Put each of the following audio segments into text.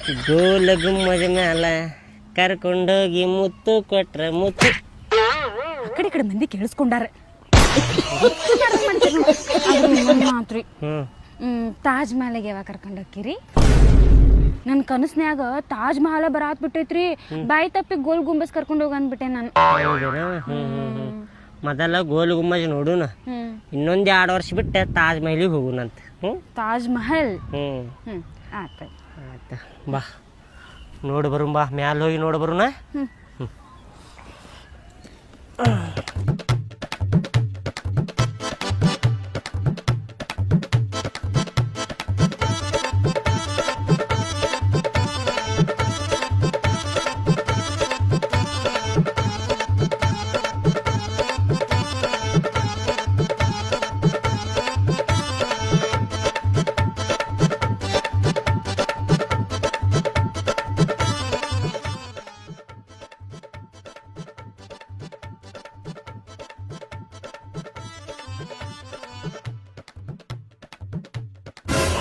ಗೋಲ ಗುಮ್ಮದ ಮ್ಯಾಲ ಕರ್ಕೊಂಡೋಗಿ ಮುತ್ತು ಕೊಟ್ರ ಮುತ್ತು. ಆ ಕಡೆ ಮಂದಿ ಕೇಳಿಸ್ಕೊಂಡಾರ. ಮಾತ್ರಿ ತಾಜ್ ಮಹಲ್ಗೆ ಯಾವಾಗ ಕರ್ಕೊಂಡು ಹೋಗ್ತೀರಿ? ನನ್ನ ಕನಸ್ನ್ಯಾಗ ತಾಜ್ ಮಹಲ್ ಬರಾತ್ ಬಿಟ್ಟೈತ್ರಿ. ಬಾಯಿ ತಪ್ಪಿ ಗೋಲ್ ಗುಂಬಸ್ ಕರ್ಕೊಂಡು ಹೋಗ ಅಂದ್ಬಿಟ್ಟೆ ನಾನು. ಮೊದಲ ಗೋಲ್ ಗುಮ್ಮಜ್ ನೋಡುನ, ಇನ್ನೊಂದ್ 2 ವರ್ಷ ಬಿಟ್ಟೆ ತಾಜ್ ಮಹಲಿಗೆ ಹೋಗುನಂತ. ತಾಜ್ ಮಹಲ್ ಆತ ಬಾ ನೋಡಿ ಬರು. ಬಾ ಮ್ಯಾಲ ಹೋಗಿ ನೋಡಿ ಬರುನ.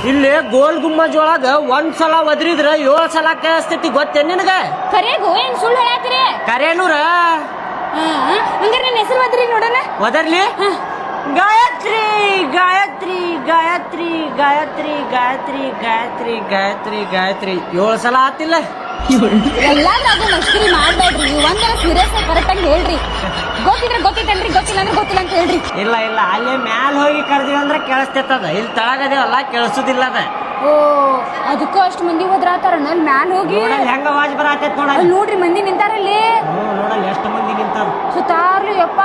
ಇಲ್ಲಿ ಗೋಲ್ ಗುಮ್ಮಜ್ ಒಳಗ 1 ಸಲ ಒದರಿದ್ರ 7 ಸಲ ಕೇಳಿಸ್ತೈತಿ. ಗೊತ್ತೇನ್ ನಿನಗ? ಕರೆಗೂ ಏನ್ ಸುಳ್ಳು ಹೇಳತ್ತೀರಿ? ಕರೇನೂರ ಹಂಗಾರೆ ನನ್ನ ಹೆಸರು ಒದ್ರಿ ನೋಡೋಣ. ಒದರ್ಲಿ. ಗಾಯತ್ರಿ ಗಾಯತ್ರಿ ಗಾಯತ್ರಿ ಗಾಯತ್ರಿ ಗಾಯತ್ರಿ ಗಾಯತ್ರಿ ಗಾಯತ್ರಿ ಗಾಯತ್ರಿ 7 ಸಲ ಆತಿಲ್ಲ. ಎಲ್ಲಾದ್ರಾಗೂ ಮಸ್ಕರಿ ಮಾಡ್ಬೇಡ್ರಿ. ಒಂದರ ಸೀರಿಯಸ್ ಕರೆಕ್ಟ್ ಆಗಿ ಹೇಳ್ರಿ. ಗೊತ್ತಿದ್ರೆ ಗೊತ್ತಿತ್ತನ್ರಿ, ಗೊತ್ತಿಲ್ಲ ಅಂದ್ರೆ ಗೊತ್ತಿಲ್ಲ ಅಂತ ಹೇಳ್ರಿ. ಇಲ್ಲ ಇಲ್ಲ, ಅಲ್ಲೇ ಮ್ಯಾಲ ಹೋಗಿ ಕರೆದಿವಿ ಅಂದ್ರೆ ಕೇಳಿಸ್ತೈತದ. ಇಲ್ಲಿ ತಳಗದೇವಲ್ಲ ಕೇಳಿಸುದಿಲ್ಲ ಅದ. ಓ ಅದಕ್ಕೂ ಅಷ್ಟು ಮಂದಿ ಹೋದ್ರಾತಾರ. ನನ್ ಮ್ಯಾಲ ಹೋಗಿ ಹೆಂಗ ವಾಜ್ ಬರತೈತ್ ನೋಡ. ನೋಡ್ರಿ ಮಂದಿ ನಿಂತಾರಲ್ಲಿ. ನೋಡಲ್ಲ ಎಷ್ಟು ಮಂದಿ ನಿಂತಾರ ಸುತ್ತಾರ್ಲಿ ಯಪ್ಪ.